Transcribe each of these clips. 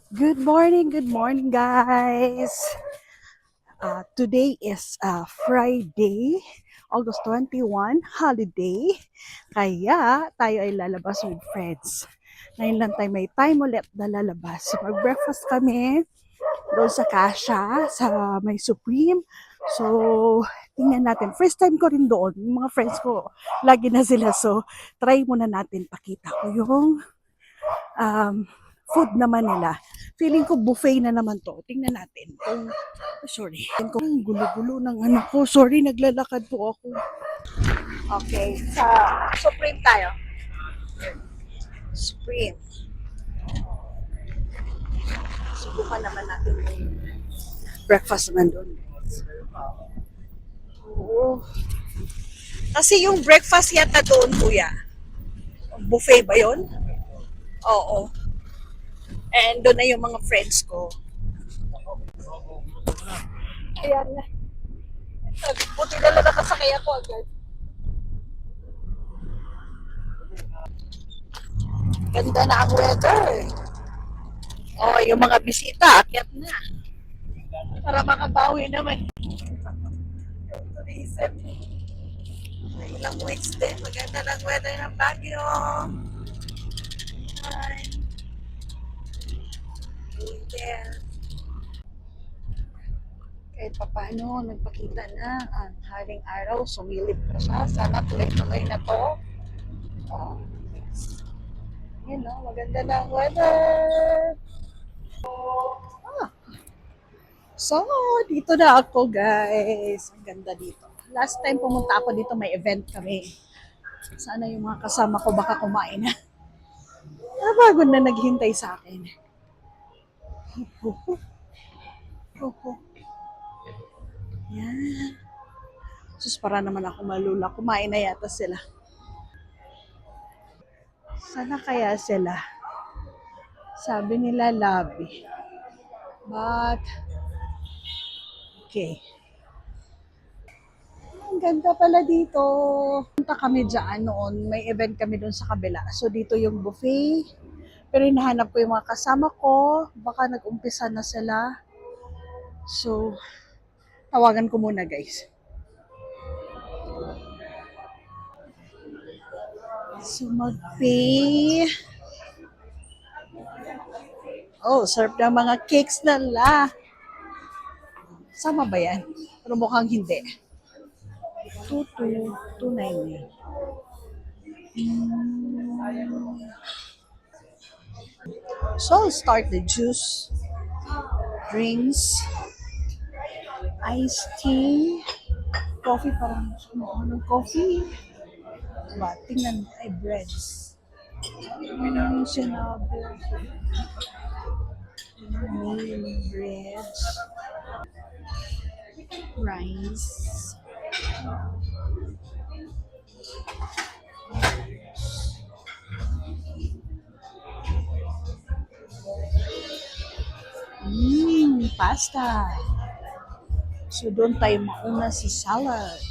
Good morning, guys. Today is Friday, August 21, holiday. Kaya tayo ay lalabas with friends. Ngayon lang tayo may time ulit na lalabas. So, mag-breakfast kami doon sa Kasha, sa may Supreme. So, tingnan natin. First time ko rin doon. Yung mga friends ko, lagi na sila. So, try muna natin. Pakita ko yung um, food naman nila. Feeling ko buffet na naman to. Tingnan natin. Sorry. Ang gulo-gulo ng ano ko. Sorry, naglalakad po ako. Okay. Sa Supreme tayo. Supreme. Subukan naman natin yung breakfast naman doon. Oo. Kasi yung breakfast yata doon, kuya. Buffet ba yon? Oo. And doon na yung mga friends ko. Ayan na. Buti na lang nakasakay ako agad. Ganda na ang weather. Oh, yung mga bisita, akyat na. Para makabawi naman. Tourism. Ilang weeks din. Maganda lang weather ng Baguio. There. Kahit paano, nagpakita na ang haring araw. Sumilip pa siya. Sana tuloy-tuloy na to. Oh, yes. Yun, no? Maganda na ang weather. Ah, so, dito na ako, guys. Ang ganda dito. Last time pumunta ako dito, may event kami. Sana yung mga kasama ko baka kumain na. Bago na naghintay sa akin. Yan. Sus, para naman ako malula. Kumain na yata sila. Sana kaya sila? Sabi nila lobby. But, okay. Ang ganda pala dito. Punta kami dyan noon. May event kami doon sa kabila. So, dito yung buffet. Pero hinahanap ko yung mga kasama ko. Baka nag-umpisa na sila. So, tawagan ko muna, guys. So, mag-pay. Oh, serve ng mga cakes na la. Sama ba yan? Pero mukhang hindi. 2229. So, I'll start the juice, drinks, iced tea, coffee, parang ano, coffee. Diba? Tingnan, ay, breads. Sinabi. Meal breads. Rice. Pasta. So, doon tayo mauna si salad.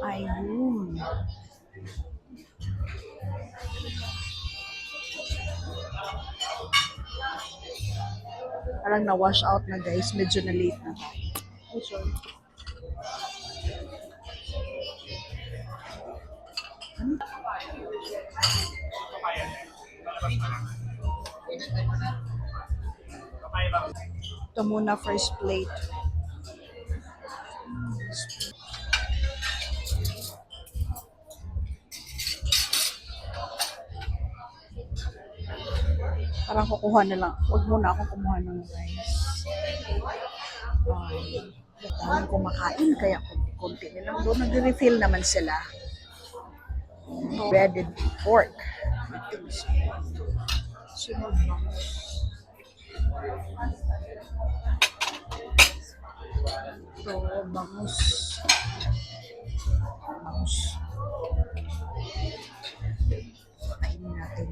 Ayun. Parang na-wash out na, guys. Medyo na late na. Oh, sorry. Ito muna first plate. Parang kukuha na lang. Huwag muna ako kumuha ng rice. Daming kumakain, kaya konti-konti nilang doon. Nag-refill naman sila. Breaded pork. Sunod ba? Ito, bangus. Bangus. Kainin natin.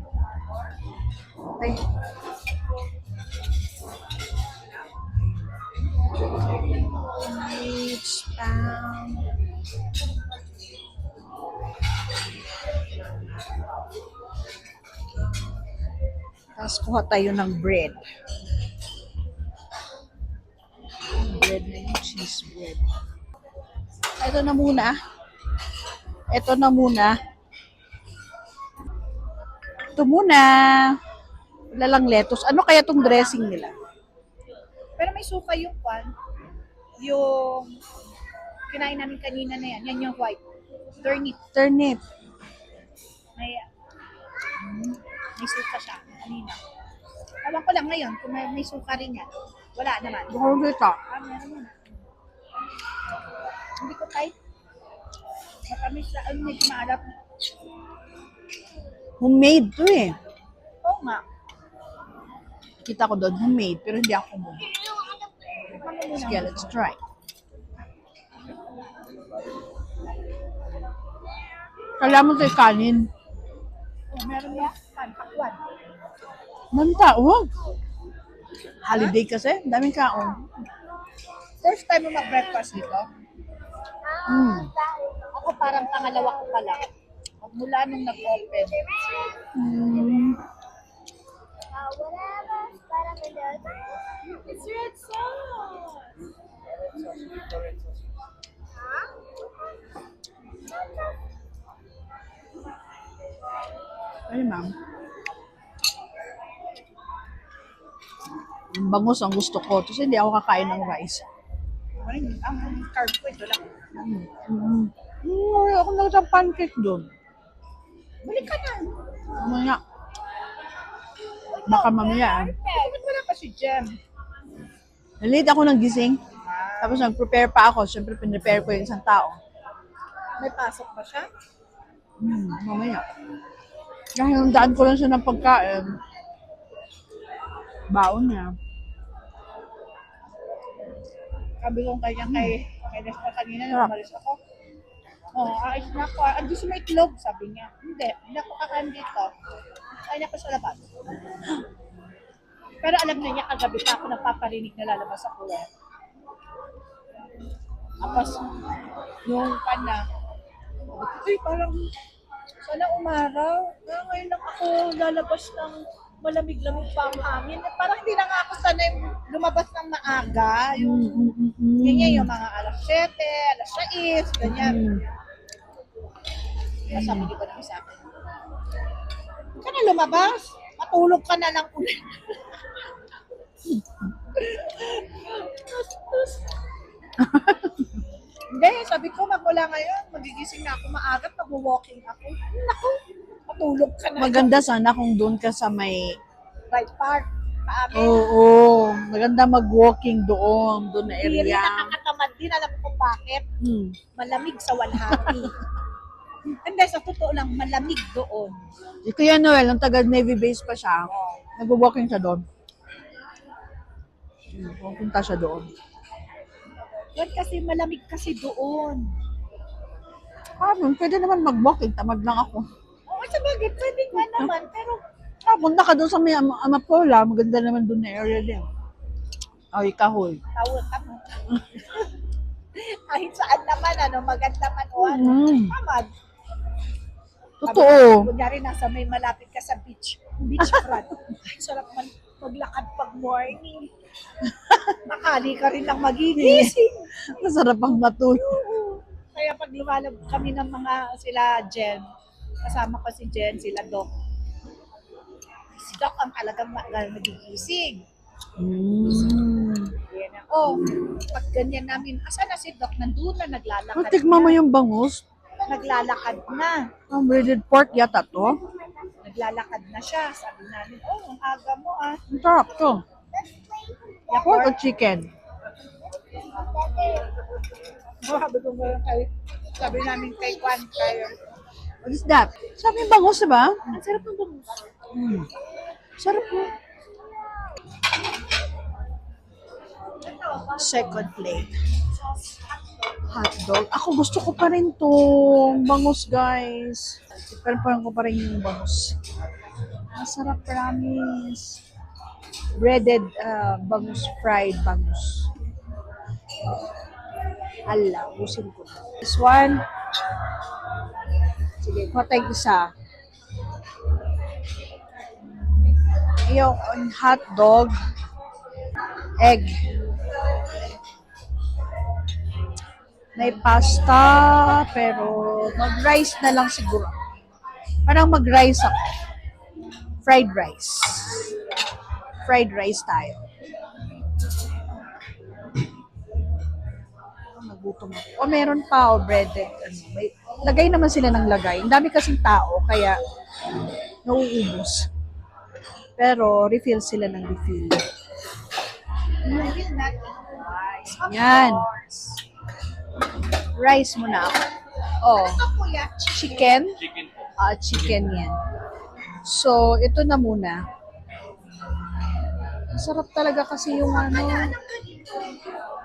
Okay. Spam. Tapos kuha tayo ng bread. Bread na yung cheese bread. Ito na muna. Ito na muna. Ito muna. Wala lang lettuce. Ano kaya tong dressing nila? Pero may suka yung kwan. Yung kinain namin kanina na yan. Yan yung white. Turnip. Turnip. May suka siya. Kanina. Alam ko lang ngayon kung may suka rin yan. Wala naman. Bukong kita. Meron. Hindi ko type. Matamis na. Medyo maalap. Homemade to eh. Oo nga. Kita ko doon, homemade. Pero hindi ako homemade. Tikman mo muna. Sige, let's try. Kailangan mo tayo kanin. Oh, meron na. Pakwan. Manta, wag. Holiday kasi, daming kaon. First time mo mag-breakfast dito? Mm. Ako parang pangalawa ko pala. Mula nung nag-open. Mm. It's red sauce. Ay, ma'am. Yung bangus ang gusto ko. Tapos hindi ako kakain ng rice. Ang carb ko ito lang. Ako na pancake doon. Balik ka na. Mamaya. Baka mamaya. Bakit wala pa si Jem? Nalate ako ng gising. Tapos nag-prepare pa ako. Siyempre, pinrepare ko yung isang tao. May pasok ba siya? Mamaya. Dahil nandaan ko lang siya ng pagkain. Baon niya. Sabi ko kay Nestor kanina na umalis ako. Oh, ayos na ako. Ando sa may itlog, sabi niya. Hindi ako kakain dito. Kain ako sa labas. Pero alam na niya kagabi pa ako napaparinig na lalabas ako eh. Tapos, yung pana, ay parang sana umaraw. Ngayon lang ako lalabas ng malamig-lamig pa ang hangin. Parang hindi na nga ako sanay lumabas ng maaga. Ganyan yung mga alas 7, alas 6, ganyan. Sabi ko naman sa akin, huwag ka na lumabas. Matulog ka na lang ulit. Hindi, sabi ko magmula ngayon, magigising na ako maaga, mag-walking ako. Naku, matulog ka na. Maganda sana kung doon ka sa may... Right park, paamin. Oo. Maganda mag-walking doon na Hindi rin area. nakakatamad din, alam ko bakit. Hmm. Malamig sa Walhati. Hindi, sa totoo lang, malamig doon. Si Kuya Noel, ang taga Navy base pa siya. Nag-walking siya doon. Pupunta siya doon. Yan kasi malamig kasi doon. Pwede naman mag-walking. Tamad lang ako. Oo, sa bagay, pwede nga naman, pero Punta ka doon sa may Amapola. Maganda naman doon na area din. Ay, kahoy. tawag ka mo. Kahit saan naman, maganda man o tamad. Totoo. Kunyari, nasa may malapit ka sa beachfront. Ay, sarap man maglakad pag morning. Makali ka rin lang magigising. Masarap ang matulog. Kaya pag lumalab kami ng mga sila Jen, kasama ko si Jen, sila Doc. Si Doc ang talagang nagigising. Yan na. Pag ganyan namin, asa na si Doc? Nandun na, naglalakad Tikman mo na. yung bangus. Naglalakad na. Ang breaded pork yata to. Naglalakad na siya. Sabi namin, ang aga mo ah. Ang sarap to. Pork o chicken? Sabi namin kay Juan, What is that? Sarap yung bangus, diba? ang sarap ng bangus. Sarap mo. Second plate. Hotdog. Ako gusto ko pa rin to. Bangus, guys. Pero parang ko pa rin yung bangus. Masarap, promise. Breaded bangus, fried bangus. Ala, usin ko. This one. Sige, kuha tayong isa. yung hot dog, egg. May pasta, pero mag-rice na lang siguro. Parang mag-rice ako. Fried rice. Fried rice tayo. Nagutom ako. O meron pa, o breaded. May, lagay naman sila ng lagay. Ang dami kasing tao, kaya nauubos. Pero refill sila ng refill. Yan. Rice muna ako. Oh, chicken. Chicken yan. So, ito na muna. Masarap talaga kasi yung ano.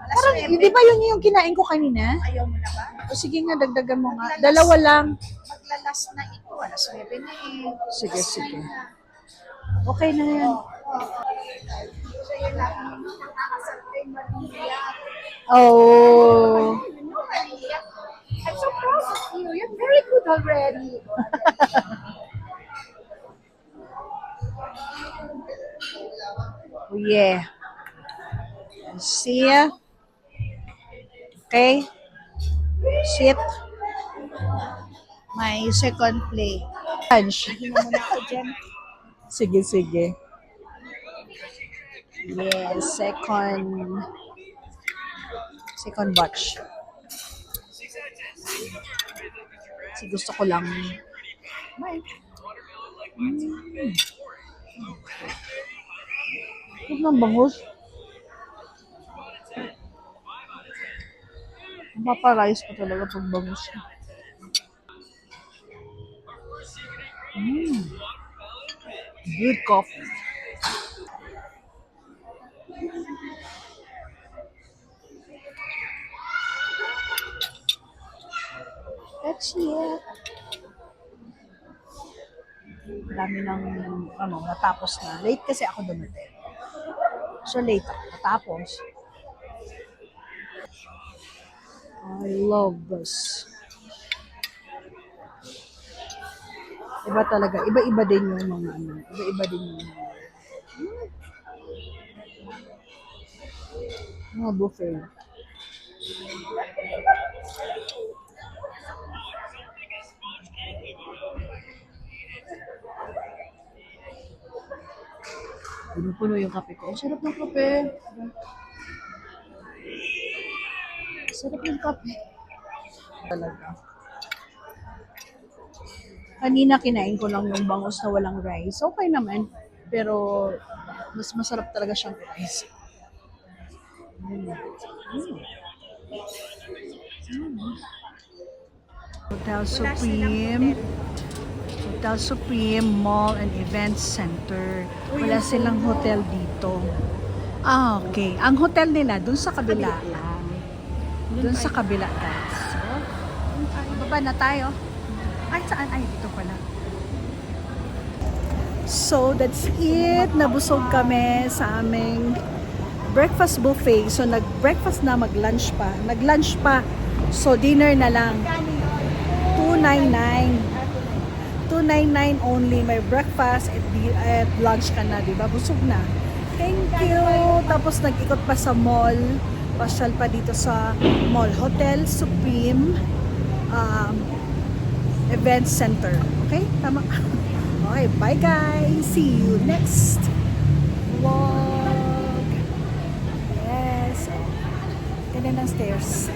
Parang, di ba yun yung kinain ko kanina? Ayaw mo na ba? O sige nga, dagdagan mo nga. Dalawa lang. Maglalas na ito. Alas 9 na eh. Sige, sige. Okay na yan. So yun lang. Nakakasartay Maria. Oh. You know, Maria. I'm so proud of you. You're very good already. Oh yeah. See ya. Okay. Sit. My second plate. Lunch. Hinga muna ako dyan. Sige, sige. Yes, second batch. Kasi gusto ko lang. Huwag nang bangus. Maparize ko talaga pag bangus. Good coffee. That's it. Dami ng natapos na. Late kasi ako dumating. So late ako. Natapos. I love this. Iba talaga. Iba-iba din yung mga ano. Iba-iba din yung mga buffet. Puno-puno yung kape ko. Ang sarap ng kape. Sarap ng kape. Talaga. Kanina kinain ko lang yung bangus na walang rice. Okay naman. Pero mas masarap talaga siyang rice. Hotel Supreme. Hotel Supreme Mall and Event Center. Wala silang hotel dito. Okay. Ang hotel nila dun sa kabila lang. Dun sa kabila guys. So, baba na tayo. Ay, saan? Ay, dito pala. So, that's it. Nabusog kami sa aming breakfast buffet. So, nag-breakfast na, mag-lunch pa. Nag-lunch pa. So, dinner na lang. $299. $299 only. May breakfast at lunch ka na, diba? Busog na. Thank you. Tapos, nag-ikot pa sa mall. Pasyal pa dito sa mall. Hotel Supreme Event Center. Okay? Tama. Okay, bye guys. See you next vlog. Yes. Ganyan ang stairs.